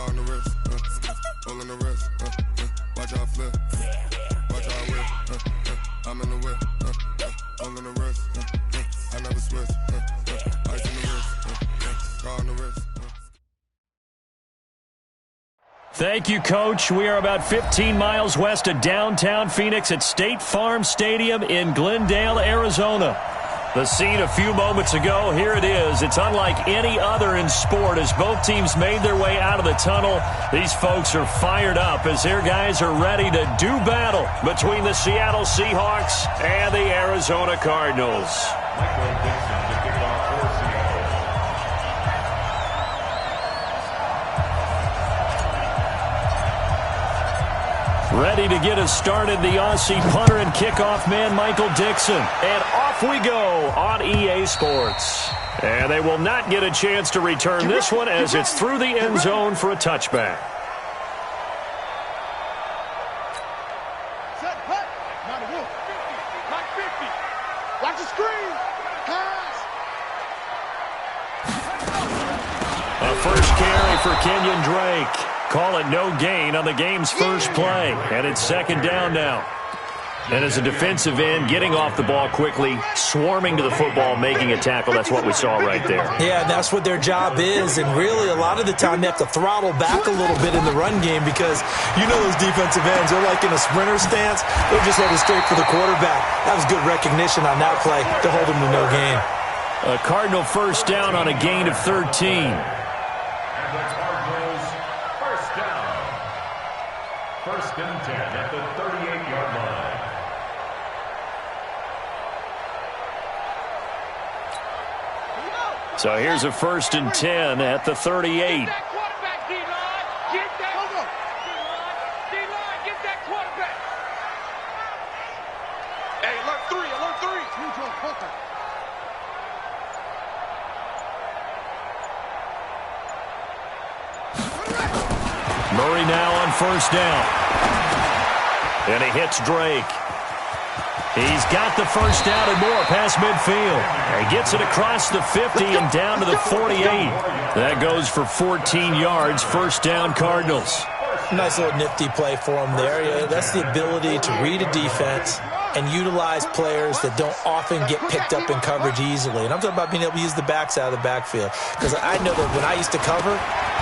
Car on the wrist, all in the wrist, watch how I flip, watch how I whip, I'm in the whip, all in the wrist, I never switch, ice in the wrist, car on the wrist. Thank you, Coach. We are about 15 miles west of downtown Phoenix at State Farm Stadium in Glendale, Arizona. The scene a few moments ago, here it is. It's unlike any other in sport as both teams made their way out of the tunnel. These folks are fired up as their guys are ready to do battle between the Seattle Seahawks and the Arizona Cardinals. Ready to get us started, the Aussie punter and kickoff man, Michael Dixon. And off we go on EA Sports. And they will not get a chance to return this one as it's through the end zone for a touchback. Set, hut. Not a wolf. 50. Like 50. Watch the screen. Pass. A first carry for Kenyon Drake. Call it no gain on the game's first play. And it's second down now. And as a defensive end, getting off the ball quickly, swarming to the football, making a tackle, that's what we saw right there. Yeah, that's what their job is. And really, a lot of the time, they have to throttle back a little bit in the run game because you know those defensive ends, they're like in a sprinter stance. They're just headed straight for the quarterback. That was good recognition on that play to hold them to no gain. A Cardinal first down on a gain of 13. First and 10 at the 38-yard line. So here's a first and 10 at the 38. Murray now on first down. And he hits Drake. He's got the first down and more past midfield. And he gets it across the 50 and down to the 48. That goes for 14 yards. First down, Cardinals. Nice little nifty play for him there. Yeah, that's the ability to read a defense and utilize players that don't often get picked up in coverage easily. And I'm talking about being able to use the backs out of the backfield. Because I know that when I used to cover,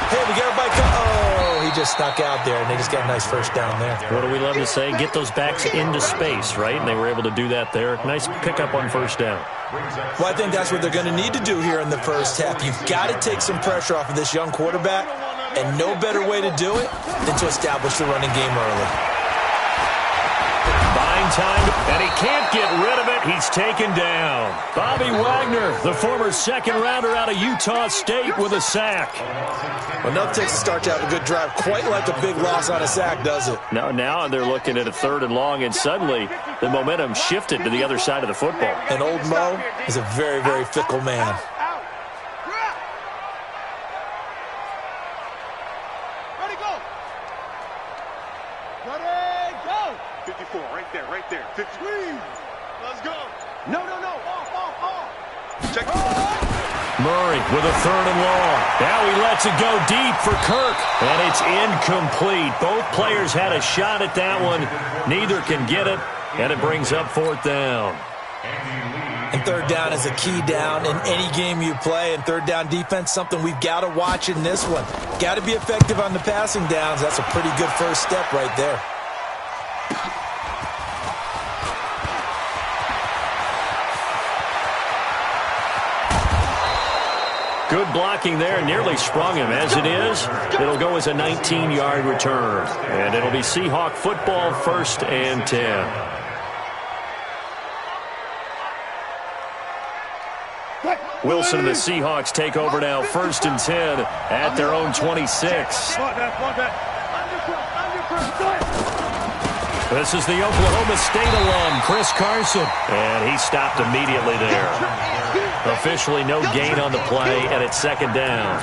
hey, we got everybody oh, he just snuck out there, and they just got a nice first down there. What do we love to say? Get those backs into space, right? And they were able to do that there. Nice pickup on first down. Well, I think that's what they're going to need to do here in the first half. You've got to take some pressure off of this young quarterback, and no better way to do it than to establish the running game early. Buying time, and he can't get rid of it. He's taken down. Bobby Wagner, the former second-rounder out of Utah State, with a sack. Well, nothing takes a start to have a good drive. Quite like a big loss on a sack, does it? Now they're looking at a third and long, and suddenly the momentum shifted to the other side of the football. And old Mo is a very, very fickle man. Ready, go. 54, right there. 50. Let's go. No. Off. Check. Murray with a third and long. Now he lets it go deep for Kirk, and it's incomplete. Both players had a shot at that one. Neither can get it, and it brings up fourth down. And third down is a key down in any game you play, and third down defense, something we've got to watch in this one. Got to be effective on the passing downs. That's a pretty good first step right there. Good blocking there, nearly sprung him. As it is, it'll go as a 19-yard return. And it'll be Seahawk football, first and 10. Wilson and the Seahawks take over now, first and 10 at their own 26. This is the Oklahoma State alum, Chris Carson. And he stopped immediately there. Officially no gain on the play, and it's second down.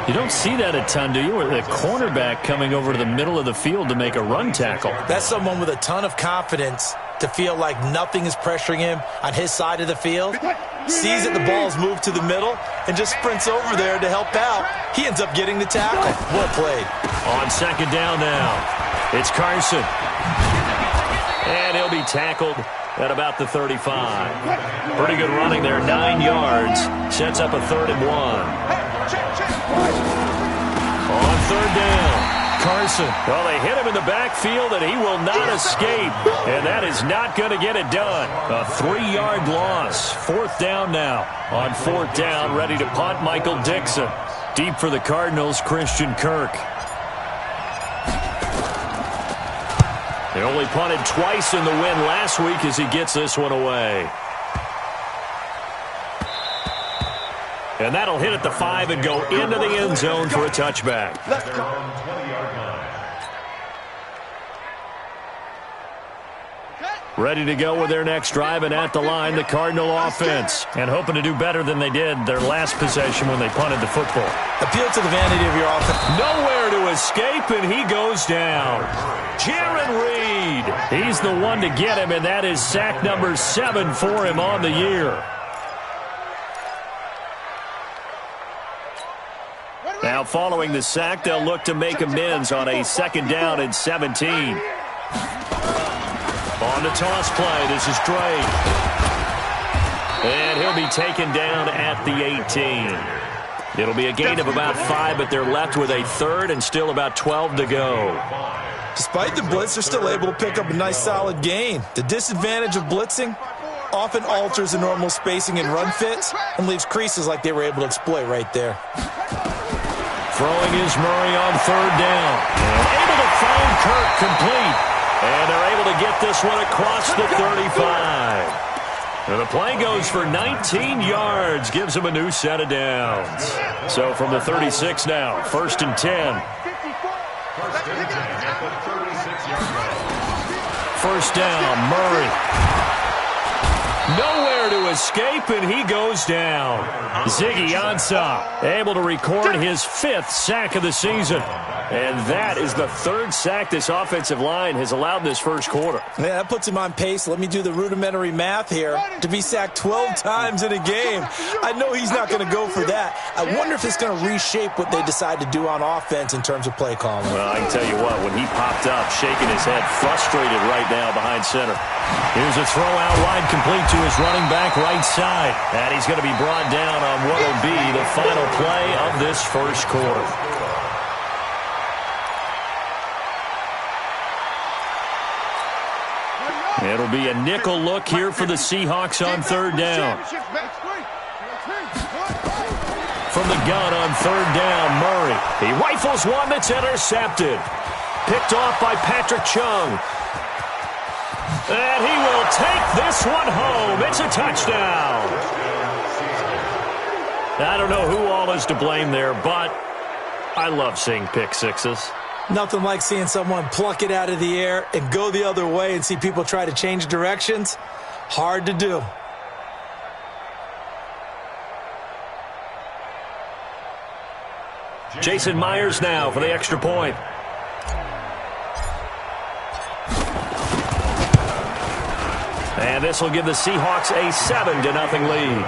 You don't see that a ton, do you? Or the cornerback coming over to the middle of the field to make a run tackle. That's someone with a ton of confidence to feel like nothing is pressuring him on his side of the field. Sees that the ball's moved to the middle and just sprints over there to help out. He ends up getting the tackle. Well played. On second down now, it's Carson. And he'll be tackled at about the 35. Pretty good running there, 9 yards. Sets up a 3rd and 1. On third down, Carson. Well, they hit him in the backfield, and he will not escape. And that is not going to get it done. A 3-yard loss. 4th down now. On 4th down, ready to punt, Michael Dixon. Deep for the Cardinals, Christian Kirk. They only punted twice in the win last week as he gets this one away. And that'll hit at the 5 and go into the end zone for a touchback. Ready to go with their next drive, and at the line, the Cardinal offense. And hoping to do better than they did their last possession when they punted the football. Appeal to the vanity of your offense. Nowhere to escape, and he goes down. Jaron Reed. He's the one to get him, and that is sack number 7 for him on the year. Now, following the sack, they'll look to make amends on a 2nd down and 17. On the toss play, this is Drake. And he'll be taken down at the 18. It'll be a gain of about 5, but they're left with a 3rd and still about 12 to go. Despite the blitz, they're still able to pick up a nice solid gain. The disadvantage of blitzing often alters the normal spacing and run fits and leaves creases like they were able to exploit right there. Throwing is Murray on 3rd down. And able to find Kirk complete. And they're able to get this one across the 35. And the play goes for 19 yards. Gives them a new set of downs. So from the 36 now, 1st and 10. 1st down, Murray. Nowhere to escape, and he goes down. Ziggy Ansah able to record his 5th sack of the season. And that is the 3rd sack this offensive line has allowed this first quarter. Yeah, that puts him on pace. Let me do the rudimentary math here. To be sacked 12 times in a game, I know he's not going to go for that. I wonder if it's going to reshape what they decide to do on offense in terms of play calling. Well, I can tell you what, when he popped up, shaking his head, frustrated right now behind center. Here's a throw out wide, complete to his running back right side. And he's going to be brought down on what will be the final play of this first quarter. It'll be a nickel look here for the Seahawks on 3rd down. From the gun on 3rd down, Murray. He rifles one that's intercepted. Picked off by Patrick Chung. And he will take this one home. It's a touchdown. I don't know who all is to blame there, but I love seeing pick sixes. Nothing like seeing someone pluck it out of the air and go the other way and see people try to change directions. Hard to do. Jason Myers now for the extra point. And this will give the Seahawks a 7-0 lead.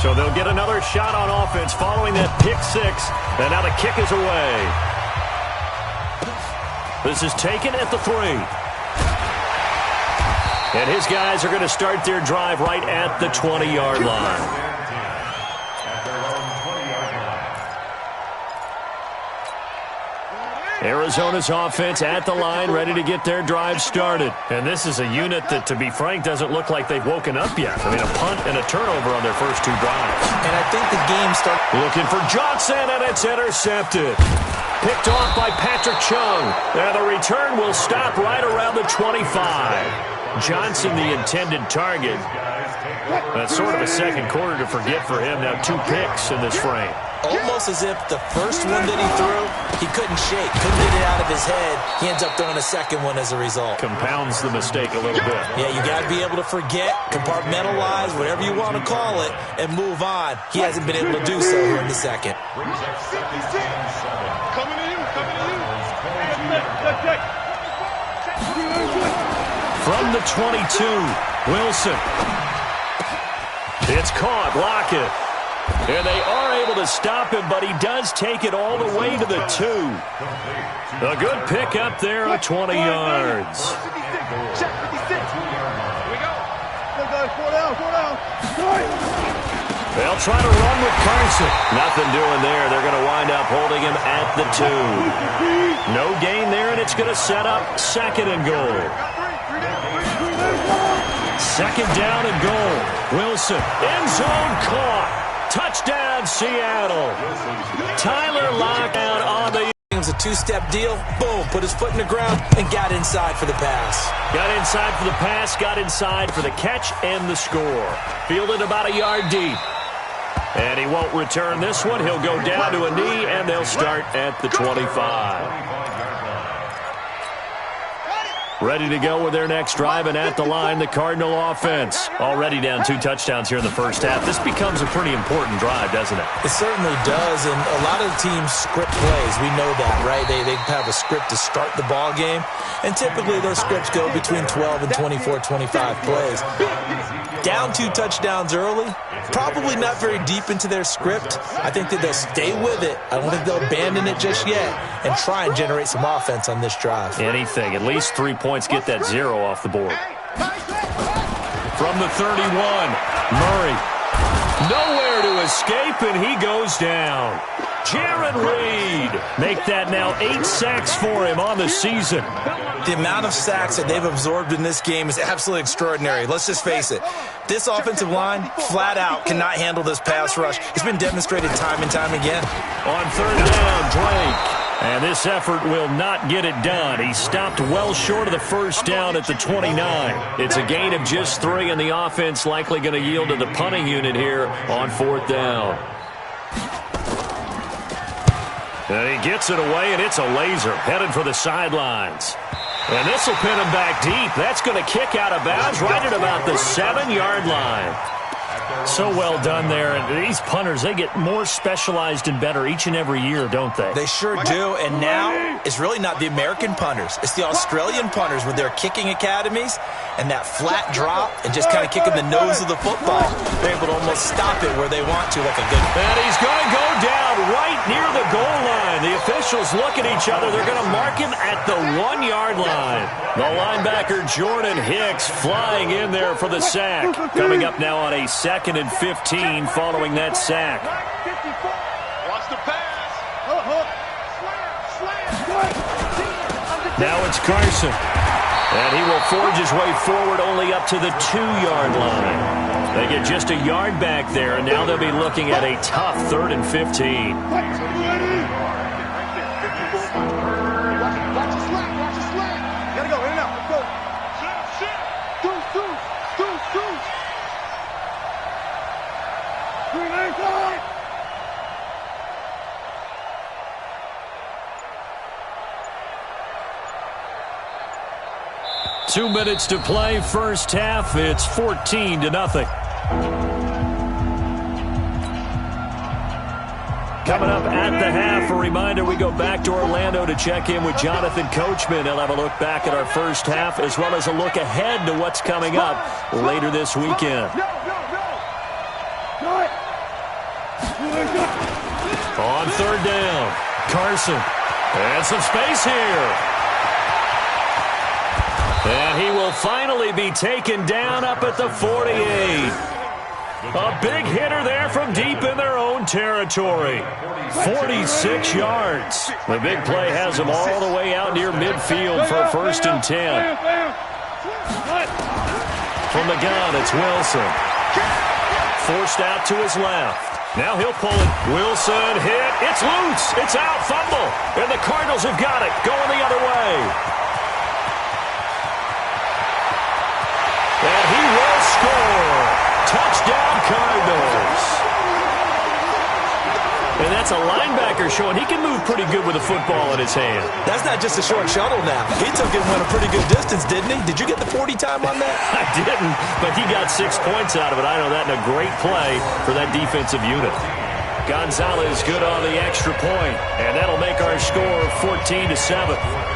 So they'll get another shot on offense following that pick 6. And now the kick is away. This is taken at the 3. And his guys are going to start their drive right at the 20-yard line. Arizona's offense at the line, ready to get their drive started. And this is a unit that, to be frank, doesn't look like they've woken up yet. I mean, a punt and a turnover on their first 2 drives. And I think the game starts... Looking for Johnson, and it's intercepted. Picked off by Patrick Chung. And the return will stop right around the 25. Johnson, the intended target. That's sort of a second quarter to forget for him. Now 2 picks in this frame. almost as if the first one that he threw, he couldn't shake, couldn't get it out of his head. He ends up throwing a second one as a result. Compounds the mistake a little bit. Yeah, you got to be able to forget, compartmentalize, whatever you want to call it, and move on. He hasn't been able to do so here in the second. Coming to you, coming to you. From the 22, Wilson. It's caught, Lockett. And they are able to stop him, but he does take it all the way to the 2. A good pickup there of 20 yards. Check 56. Here we go. Four down. They'll try to run with Carson. Nothing doing there. They're going to wind up holding him at the 2. No gain there, and it's going to set up 2nd and goal. 2nd down and goal. Wilson, end zone caught. Touchdown, Seattle. Tyler Lockett on the... It was a two-step deal. Boom, put his foot in the ground and got inside for the pass. Got inside for the pass, got inside for the catch and the score. Fielded about a yard deep. And he won't return this one. He'll go down to a knee, and they'll start at the 25. Ready to go with their next drive, and at the line, the Cardinal offense. Already down 2 touchdowns here in the first half. This becomes a pretty important drive, doesn't it? It certainly does, and a lot of teams script plays. We know that, right? They have a script to start the ball game, and typically those scripts go between 12 and 24, 25 plays. Down 2 touchdowns early, probably not very deep into their script. I think that they'll stay with it. I don't think they'll abandon it just yet and try and generate some offense on this drive. Anything, at least 3 points, get that 0 off the board. From the 31, Murray. Nowhere to escape, and he goes down. Jaron Reed. Make that now 8 sacks for him on the season. The amount of sacks that they've absorbed in this game is absolutely extraordinary. Let's just face it. This offensive line, flat out, cannot handle this pass rush. It's been demonstrated time and time again. On 3rd down, Drake. And this effort will not get it done. He stopped well short of the first down at the 29. It's a gain of just 3, and the offense likely going to yield to the punting unit here on 4th down. And he gets it away, and it's a laser headed for the sidelines. And this will pin him back deep. That's going to kick out of bounds right at about the 7-yard line. So well done there. And these punters, they get more specialized and better each and every year, don't they? They sure do. And now it's really not the American punters. It's the Australian punters with their kicking academies and that flat drop and just kind of kicking the nose of the football. They're able to almost stop it where they want to, like a good... And he's going to go down right near the goal line. The officials look at each other. They're going to mark him at the 1-yard line. The linebacker, Jordan Hicks, flying in there for the sack. Coming up now on a 2nd and 15 following that sack. Watch the pass. Now it's Carson. And he will forge his way forward only up to the 2-yard line. They get just a yard back there, and now they'll be looking at a tough 3rd and 15. Gotta go, in and out, let's go. Deuce. 3-9-5. 2 minutes to play, first half. It's 14-0. Coming up at the half, a reminder, we go back to Orlando to check in with Jonathan Coachman. He'll have a look back at our first half as well as a look ahead to what's coming up later this weekend. On 3rd down, Carson. And some space here. And he will finally be taken down up at the 48. A big hitter there from deep in their own territory. 46 yards. The big play has him all the way out near midfield for a 1st and 10. From the gun, it's Wilson. Forced out to his left. Now he'll pull it. Wilson hit. It's loose. It's out. Fumble. And the Cardinals have got it. Going the other way. And he will score. Touchdown, Cardinals. And That's a linebacker showing he can move pretty good with a football in his hand. That's not just a short shuttle now. He took it and went a pretty good distance, didn't he? Did you get the 40 time on that? I didn't, but he got 6 points out of it. I know that in a great play for that defensive unit. Gonzalez good on the extra point, and that'll make our score 14-7.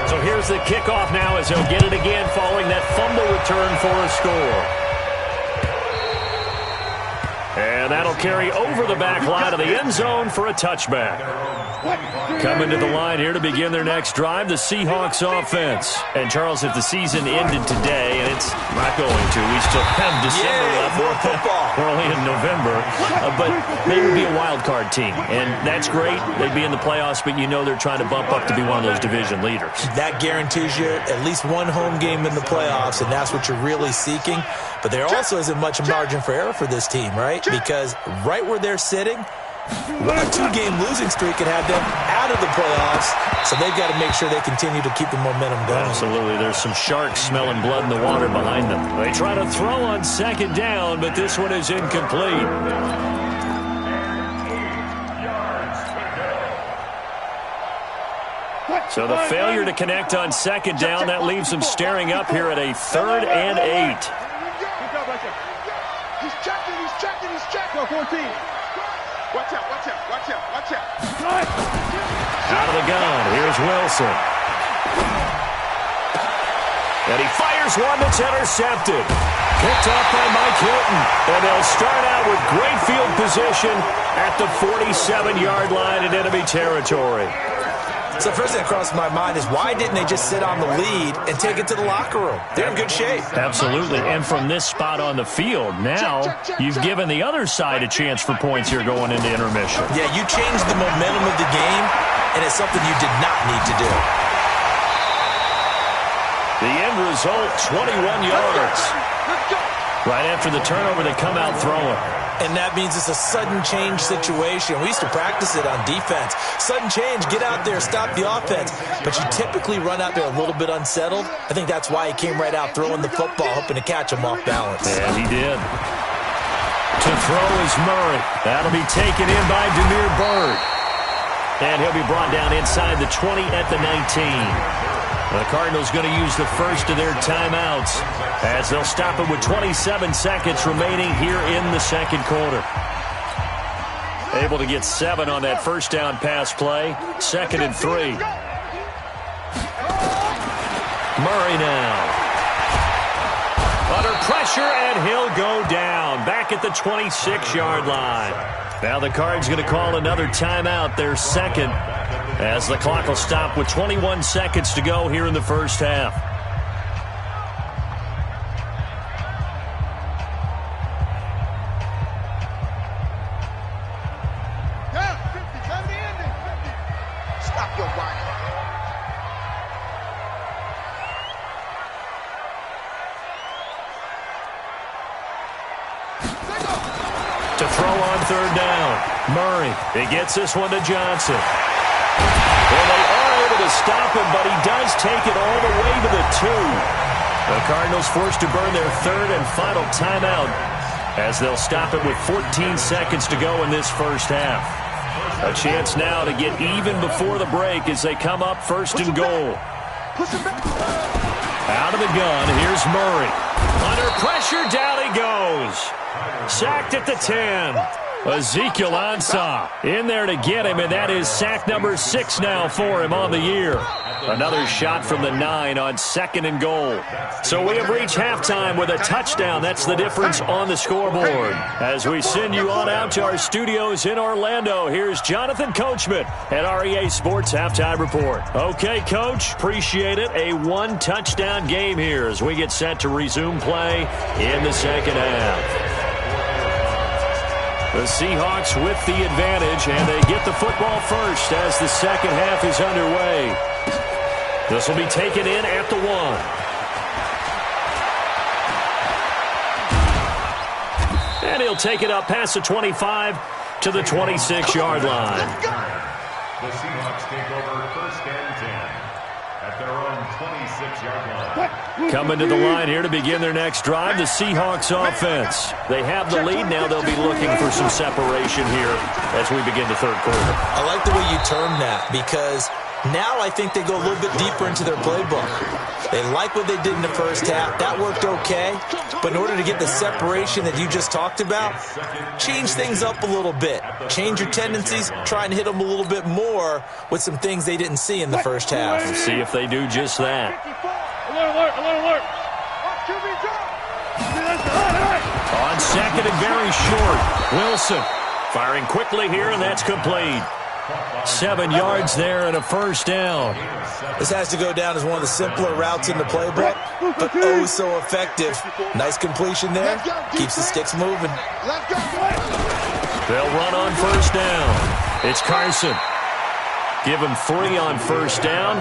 So here's the kickoff now as they'll get it again following that fumble return for a score. And that'll carry over the back line of the end zone for a touchback. Coming to the line here to begin their next drive, the Seahawks offense. And, Charles, if the season ended today, and it's not going to, we still have December left. More football. We're only in November. But they would be a wild card team. And that's great. They'd be in the playoffs, but you know they're trying to bump up to be one of those division leaders. That guarantees you at least one home game in the playoffs, and that's what you're really seeking. But there also isn't much margin for error for this team, right? Because right where they're sitting, a 2-game losing streak could have them out of the playoffs, so they've got to make sure they continue to keep the momentum going. Absolutely. There's some sharks smelling blood in the water behind them. They try to throw on second down, but this one is incomplete. So the failure to connect on second down, that leaves them staring up here at a 3rd and 8. He's checking. Go 14. Watch out. Out of the gun, here's Wilson. And he fires one that's intercepted. Picked off by Mike Hilton. And they'll start out with great field position at the 47-yard line in enemy territory. So first thing that crossed my mind is why didn't they just sit on the lead and take it to the locker room? They're in good shape. Absolutely. And from this spot on the field, now you've given the other side a chance for points here going into intermission. Yeah, you changed the momentum of the game, and it's something you did not need to do. The end result, 21 yards. Right after the turnover, they come out throwing. And that means it's a sudden change situation. We used to practice it on defense. Sudden change, get out there, stop the offense. But you typically run out there a little bit unsettled. I think that's why he came right out throwing the football, hoping to catch him off balance. And he did. To throw is Murray. That'll be taken in by Demir Bird. And he'll be brought down inside the 20 at the 19. The Cardinals going to use the first of their timeouts as they'll stop it with 27 seconds remaining here in the second quarter. Able to get 7 on that first down pass play. 2nd and 3. Murray now. Under pressure, and he'll go down. Back at the 26-yard line. Now the Cards going to call another timeout, their second, as the clock will stop with 21 seconds to go here in the first half. Down, 50, come to the ending, 50. Stop your whining. To throw on 3rd down, Murray. He gets this one to Johnson. Well, they are able to stop him, but he does take it all the way to the 2. The Cardinals forced to burn their 3rd and final timeout as they'll stop it with 14 seconds to go in this first half. A chance now to get even before the break as they come up 1st and goal. Out of the gun, here's Murray. Under pressure, down he goes. Sacked at the 10. Ezekiel Ansah in there to get him, and that is sack number 6 now for him on the year. Another shot from the 9 on 2nd and goal. So we have reached halftime with a touchdown. That's the difference on the scoreboard. As we send you on out to our studios in Orlando, here's Jonathan Coachman at REA Sports Halftime Report. Okay, Coach, appreciate it. A 1-touchdown game here as we get set to resume play in the second half. The Seahawks with the advantage, and they get the football first as the second half is underway. This will be taken in at the 1. And he'll take it up past the 25 to the 26-yard line. The Seahawks take over 1st and 10 at their own 26-yard line. Coming to the line here to begin their next drive, the Seahawks offense. They have the lead. Now they'll be looking for some separation here as we begin the third quarter. I like the way you term that, because now I think they go a little bit deeper into their playbook. They like what they did in the first half. That worked okay. But in order to get the separation that you just talked about, change things up a little bit. Change your tendencies. Try and hit them a little bit more with some things they didn't see in the first half. We'll see if they do just that. Alert. On second and very short, Wilson firing quickly here, and that's complete. 7 yards there and a first down. This has to go down as one of the simpler routes in the playbook, but oh so effective. Nice completion there. Keeps the sticks moving. They'll run on first down. It's Carson. Give him 3 on first down.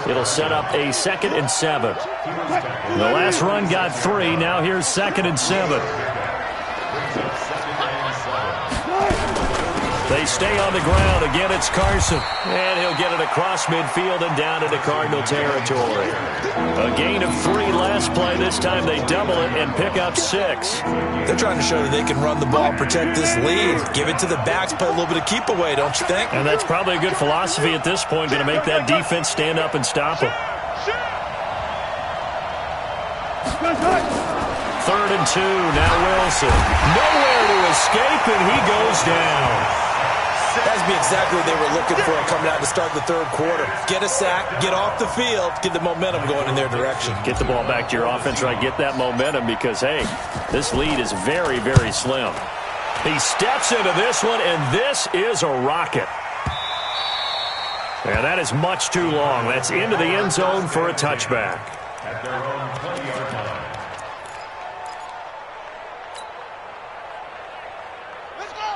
It'll set up a 2nd and 7. The last run got 3. Now here's 2nd and 7. They stay on the ground. Again, it's Carson. And he'll get it across midfield and down into Cardinal territory. A gain of 3 last play. This time they double it and pick up 6. They're trying to show that they can run the ball, protect this lead. Give it to the backs, play a little bit of keep away, don't you think? And that's probably a good philosophy at this point. Going to make that defense stand up and stop them. 3rd and 2. Now Wilson. Nowhere to escape, and he goes down. That's be exactly what they were looking for coming out to start the third quarter. Get a sack, get off the field, get the momentum going in their direction. Get the ball back to your offense, right? Get that momentum because, hey, this lead is very, very slim. He steps into this one, and this is a rocket. And that is much too long. That's into the end zone for a touchback. At their own 20-yard line.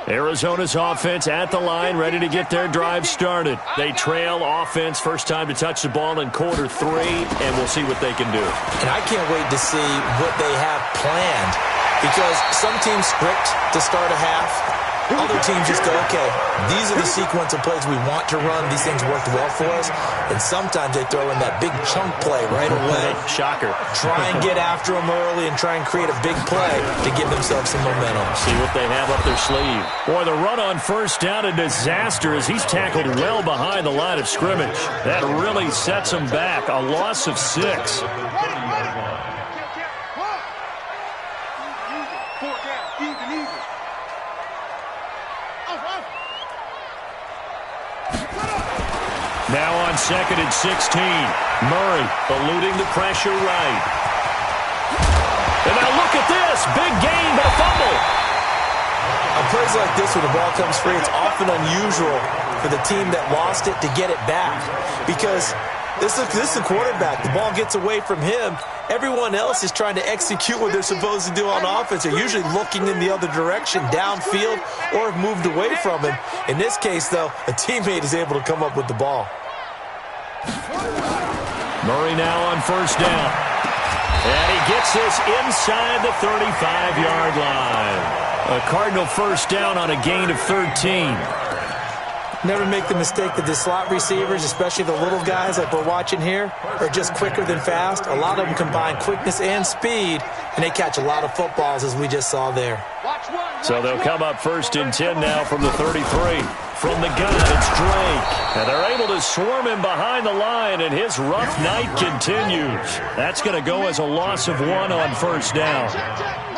Arizona's offense at the line, ready to get their drive started. They trail offense, first time to touch the ball in quarter 3, and we'll see what they can do. And I can't wait to see what they have planned, because some teams script to start a half. Other teams just go, okay, these are the sequence of plays we want to run. These things worked well for us. And sometimes they throw in that big chunk play right away. Shocker. Try and get after them early and try and create a big play to give themselves some momentum. See what they have up their sleeve. Boy, the run on first down, a disaster as he's tackled well behind the line of scrimmage. That really sets him back. A loss of 6. Now on 2nd and 16. Murray eluding the pressure right. And now look at this. Big gain, but a fumble. On plays like this where the ball comes free, it's often unusual for the team that lost it to get it back. Because this is the quarterback. The ball gets away from him. Everyone else is trying to execute what they're supposed to do on offense. They're usually looking in the other direction, downfield, or have moved away from him. In this case, though, a teammate is able to come up with the ball. Murray now on first down. And he gets this inside the 35-yard line. A Cardinal first down on a gain of 13. Never make the mistake that the slot receivers, especially the little guys like we're watching here, are just quicker than fast. A lot of them combine quickness and speed, and they catch a lot of footballs, as we just saw there. So they'll come up 1st and 10 now from the 33. From the gun, it's Drake. And they're able to swarm him behind the line, and his rough night continues. That's going to go as a loss of 1 on first down.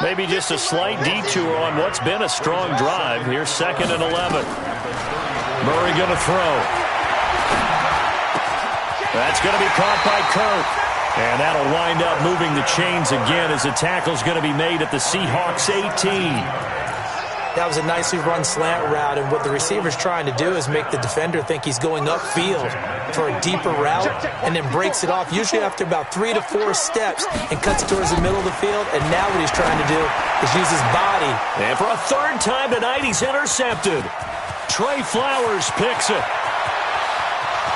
Maybe just a slight detour on what's been a strong drive. Here's 2nd and 11. Murray going to throw. That's going to be caught by Kirk. And that'll wind up moving the chains again as the tackle's going to be made at the Seahawks 18. That was a nicely run slant route, and what the receiver's trying to do is make the defender think he's going upfield for a deeper route and then breaks it off, usually after about 3 to 4 steps, and cuts towards the middle of the field. And now what he's trying to do is use his body. And for a 3rd time tonight, he's intercepted. Trey Flowers picks it.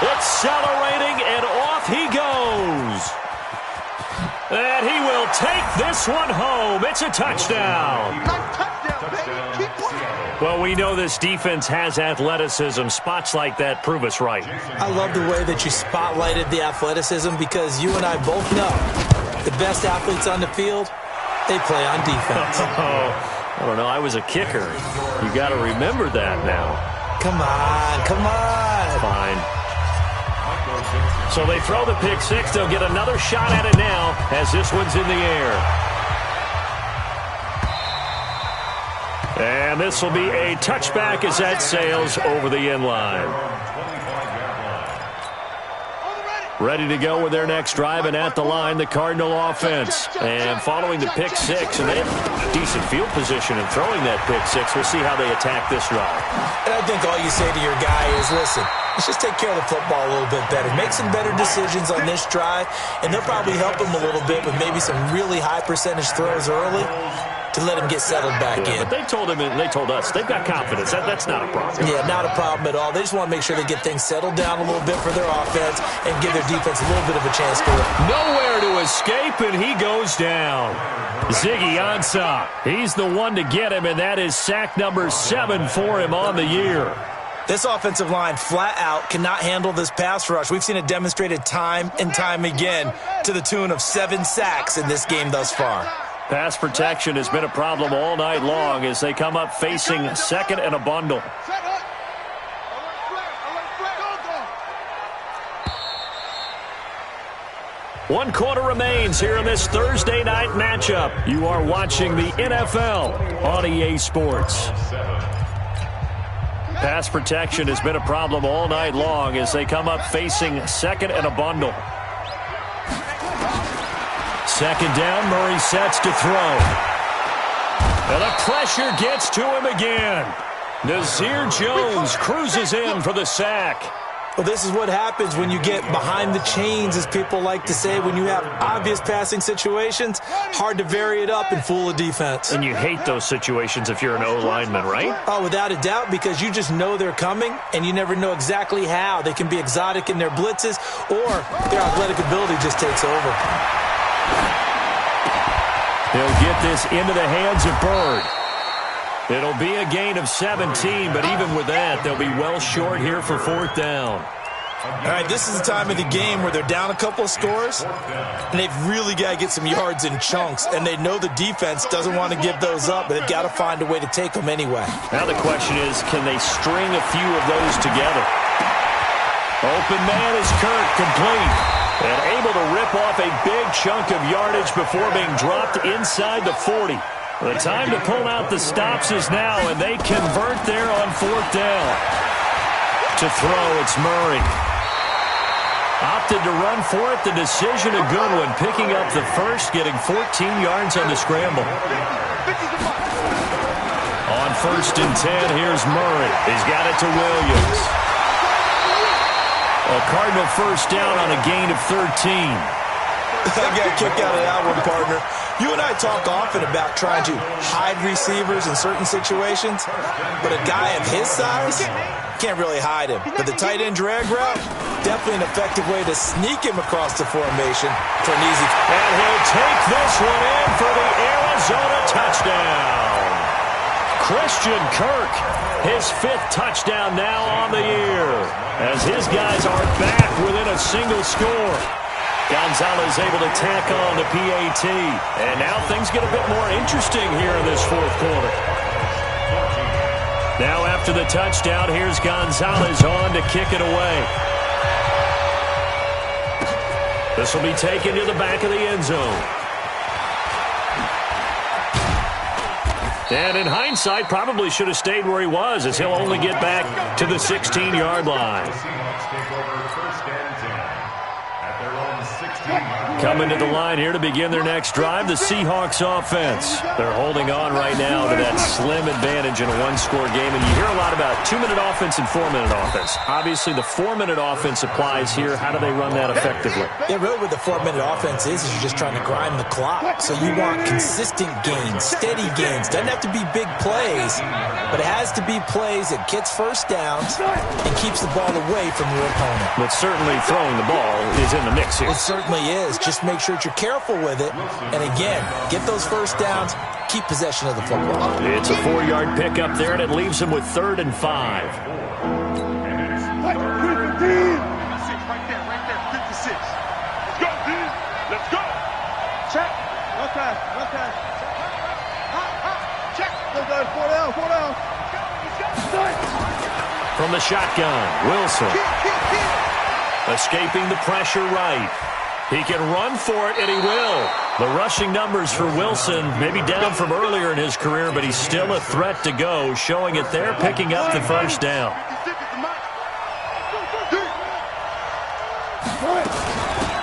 Accelerating, and off he goes. And he will take this one home. It's a touchdown. Well, we know this defense has athleticism. Spots like that prove us right. I love the way that you spotlighted the athleticism because you and I both know the best athletes on the field, they play on defense. I don't know. I was a kicker. You got to remember that now. Come on, come on. Fine. So they throw the pick six. They'll get another shot at it now as this one's in the air. And this will be a touchback as that sails over the end line. Ready to go with their next drive, and at the line, the Cardinal offense. And following the pick six, and they have decent field position in throwing that pick six. We'll see how they attack this drive. And I think all you say to your guy is, listen, let's just take care of the football a little bit better. Make some better decisions on this drive, and they'll probably help him a little bit with maybe some really high percentage throws early to let him get settled back in. But they told him, and they told us, they've got confidence. That's not a problem. Yeah, not a problem at all. They just want to make sure they get things settled down a little bit for their offense and give their defense a little bit of a chance to win. Nowhere to escape, and he goes down. Ziggy Ansah, he's the one to get him, and that is sack number 7 for him on the year. This offensive line flat out cannot handle this pass rush. We've seen it demonstrated time and time again to the tune of 7 sacks in this game thus far. Pass protection has been a problem all night long as they come up facing second and a bundle. One quarter remains here in this Thursday night matchup. You are watching the NFL on EA Sports. Pass protection has been a problem all night long as they come up facing second and a bundle. Second down, Murray sets to throw. And the pressure gets to him again. Nazir Jones cruises in for the sack. Well, this is what happens when you get behind the chains, as people like to say. When you have obvious passing situations, hard to vary it up and fool a defense. And you hate those situations if you're an O-lineman, right? Oh, without a doubt, because you just know they're coming, and you never know exactly how. They can be exotic in their blitzes, or their athletic ability just takes over. He'll get this into the hands of Bird. It'll be a gain of 17, but even with that, they'll be well short here for fourth down. All right, this is the time of the game where they're down a couple of scores, and they've really got to get some yards in chunks, and they know the defense doesn't want to give those up, but they've got to find a way to take them anyway. Now the question is, can they string a few of those together? Open man is Kirk, complete. And able to rip off a big chunk of yardage before being dropped inside the 40. The time to pull out the stops is now, and they convert there on fourth down. To throw, it's Murray. Opted to run for it. The decision a good one, picking up the first, getting 14 yards on the scramble. On first and 10, here's Murray. He's got it to Williams. A Cardinal first down on a gain of 13. I got a kick out of that one, partner. You and I talk often about trying to hide receivers in certain situations, but a guy of his size can't really hide him. But the tight end drag route, definitely an effective way to sneak him across the formation for an easy. And he'll take this one in for the Arizona touchdown. Christian Kirk, his 5th touchdown now on the year, as his guys are back within a single score. Gonzalez able to tack on the PAT. And now things get a bit more interesting here in this fourth quarter. Now after the touchdown, here's Gonzalez on to kick it away. This will be taken to the back of the end zone. And in hindsight, probably should have stayed where he was, as he'll only get back to the 16-yard line. Coming to the line here to begin their next drive, the Seahawks offense. They're holding on right now to that slim advantage in a one-score game. And you hear a lot about 2-minute offense and 4-minute offense. Obviously, the 4-minute offense applies here. How do they run that effectively? Yeah, really what the 4-minute offense is you're just trying to grind the clock. So you want consistent gains, steady gains. Doesn't have to be big plays, but it has to be plays that gets first downs and keeps the ball away from your opponent. But certainly throwing the ball is in the mix here. It certainly is. Just make sure that you're careful with it. And again, get those first downs keep possession of the football. It's a 4-yard pickup there, and it leaves them with 3rd and 5. Right there, 56. Let's go, D. Let's go. Check. One time. Check. Go, guys. 4 down. From the shotgun, Wilson. Escaping the pressure right. He can run for it, and he will. The rushing numbers for Wilson may be down from earlier in his career, but he's still a threat to go, showing it there, picking up the first down.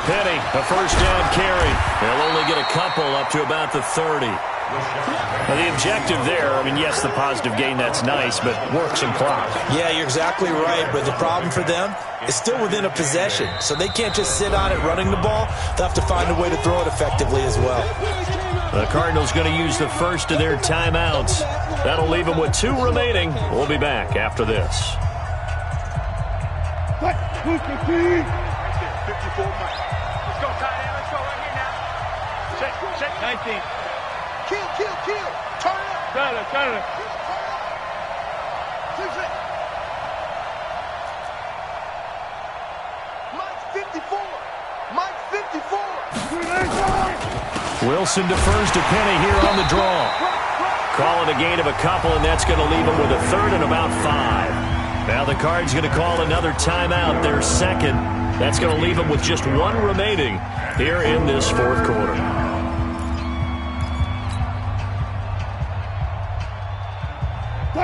Penny, a first down carry. They'll only get a couple up to about the 30. Now, the objective there, I mean, yes, the positive gain, that's nice, but work some clock. Yeah, you're exactly right, but the problem for them is still within a possession, so they can't just sit on it running the ball. They'll have to find a way to throw it effectively as well. The Cardinals going to use the first of their timeouts. That'll leave them with 2 remaining. We'll be back after this. 54 Mike. Let's go, tight end. Let's go right here now. Check. 19. Kill. Turn it up. Turn it up. Mike's 54. Wilson defers to Penny here on the draw. Call it a gain of a couple, and that's going to leave him with a 3rd and about 5. Now the Cards going to call another timeout, their second. That's going to leave them with just 1 remaining here in this 4th quarter.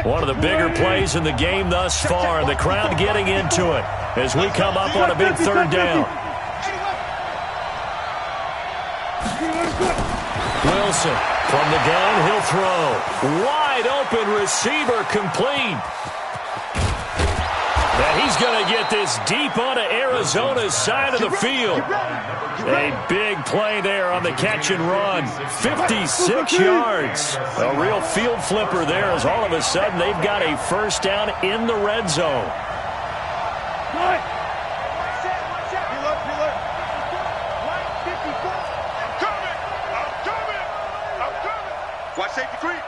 One of the bigger plays in the game thus far. The crowd getting into it as we come up on a big 3rd down. Wilson from the gun, he'll throw. Wide open receiver complete. And he's going to get this deep onto Arizona's side of the field. A big play there on the catch and run. 56 yards. A real field flipper there as all of a sudden they've got a first down in the red zone. Watch safety creeping.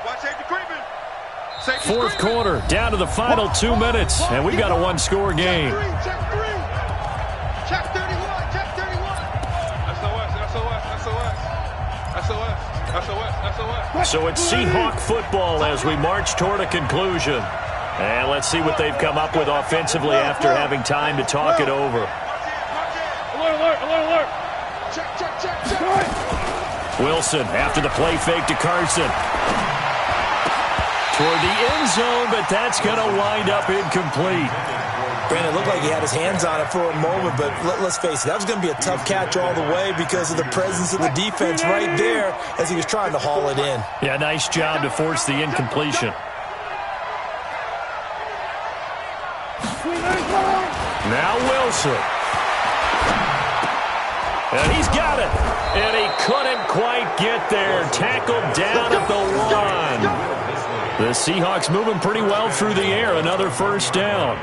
4th quarter, down to the final 2 minutes, and we've got a 1-score game. Check 31. SOS. So it's Seahawk football as we march toward a conclusion. And let's see what they've come up with offensively after having time to talk it over. Alert. Check. Wilson after the play fake to Carson. Toward the end zone, but that's going to wind up incomplete. Brandon, it looked like he had his hands on it for a moment, but let's face it, that was going to be a tough catch all the way because of the presence of the defense right there as he was trying to haul it in. Yeah, nice job to force the incompletion. Now Wilson. And he's got it. And he couldn't quite get there. Tackled down at the 1. The Seahawks moving pretty well through the air. Another first down.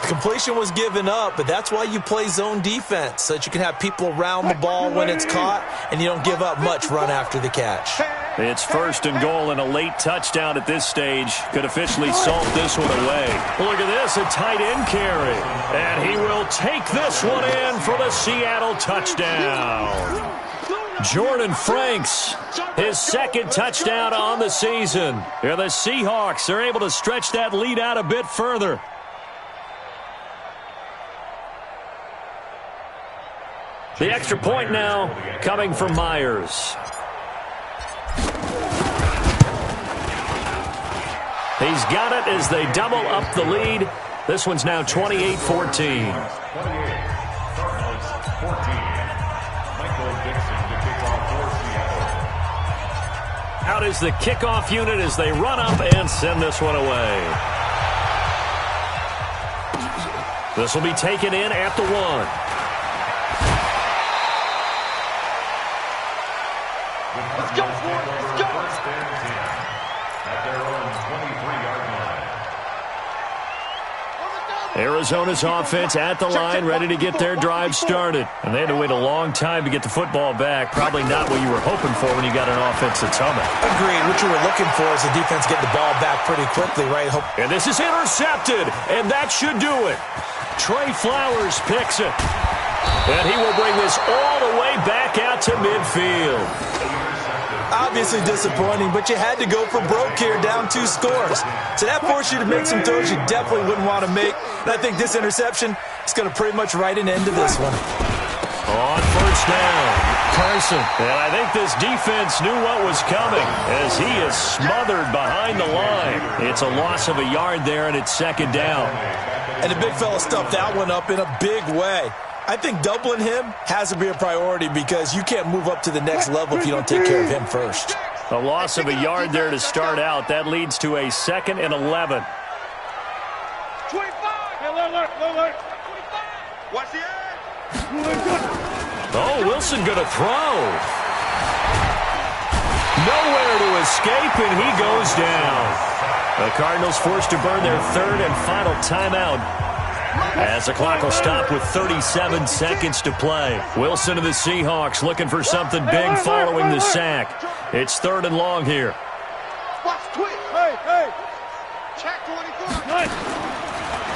Completion was given up, but that's why you play zone defense, so that you can have people around the ball when it's caught, and you don't give up much run after the catch. It's 1st and goal, and a late touchdown at this stage could officially salt this one away. Look at this, a tight end carry. And he will take this one in for the Seattle touchdown. Jordan Franks, his 2nd touchdown on the season. Here the Seahawks are able to stretch that lead out a bit further. The extra point now coming from Myers. He's got it as they double up the lead. This one's now 28-14. Out is the kickoff unit as they run up and send this one away. This will be taken in at the 1. Let's go for it. Let's go. At their own 23-yard line. Arizona's offense at the line, ready to get their drive started. And they had to wait a long time to get the football back. Probably not what you were hoping for when you got an offense that's humming. Agreed. What you were looking for is the defense getting the ball back pretty quickly, right? And this is intercepted, and that should do it. Trey Flowers picks it. And he will bring this all the way back out to midfield. Obviously disappointing, but you had to go for broke here, down 2 scores. So that forced you to make some throws you definitely wouldn't want to make. And I think this interception is going to pretty much write an end to this one. On first down, Carson. And I think this defense knew what was coming as he is smothered behind the line. It's a loss of a yard there, and it's second down. And the big fella stuffed that one up in a big way. I think doubling him has to be a priority because you can't move up to the next level if you don't take care of him first. A loss of a yard there to start out. That leads to a 2nd and 11. 25. Alert. 25. Watch the edge. Oh, Wilson going to throw. Nowhere to escape, and he goes down. The Cardinals forced to burn their 3rd and final timeout, as the clock will stop with 37 seconds to play. Wilson of the Seahawks looking for something big following the sack. It's 3rd and long here. Watch quick. Hey. Check 24.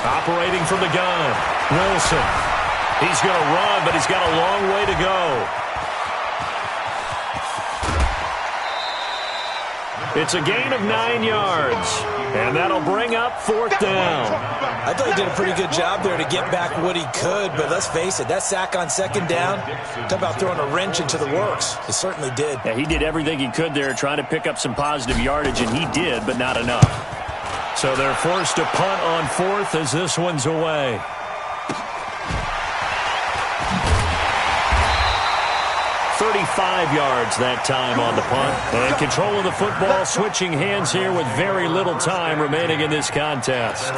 Operating from the gun, Wilson. He's going to run, but he's got a long way to go. It's a gain of 9 yards, and that'll bring up 4th down. I thought he did a pretty good job there to get back what he could, but let's face it, that sack on 2nd down, talk about throwing a wrench into the works. It certainly did. Yeah, he did everything he could there, trying to pick up some positive yardage, and he did, but not enough. So they're forced to punt on 4th as this one's away. yards that time on the punt. And control of the football switching hands here with very little time remaining in this contest.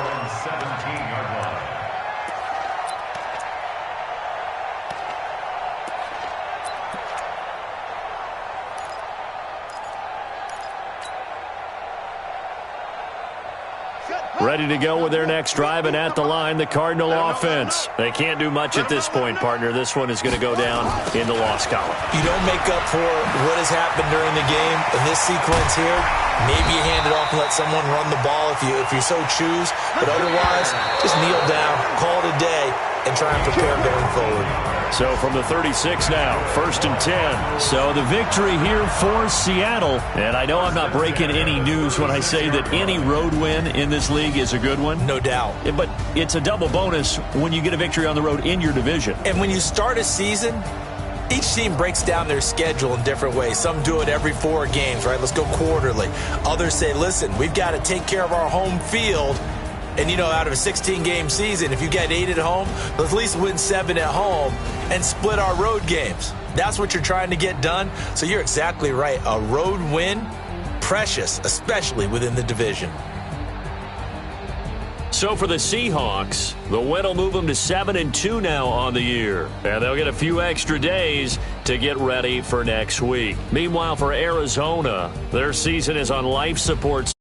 Ready to go with their next drive, and at the line, the Cardinal offense. They can't do much at this point, partner. This one is going to go down in the loss column. You don't make up for what has happened during the game in this sequence here. Maybe you hand it off and let someone run the ball if you so choose. But otherwise, just kneel down, call it a day, and try and prepare going forward. So from the 36 now, 1st and 10. So the victory here for Seattle. And I know I'm not breaking any news when I say that any road win in this league is a good one. No doubt. But it's a double bonus when you get a victory on the road in your division. And when you start a season, each team breaks down their schedule in different ways. Some do it every 4 games, right? Let's go quarterly. Others say, listen, we've got to take care of our home field. And, out of a 16-game season, if you get 8 at home, let's at least win 7 at home and split our road games. That's what you're trying to get done. So you're exactly right. A road win, precious, especially within the division. So for the Seahawks, the win will move them to 7-2 now on the year. And they'll get a few extra days to get ready for next week. Meanwhile, for Arizona, their season is on life support.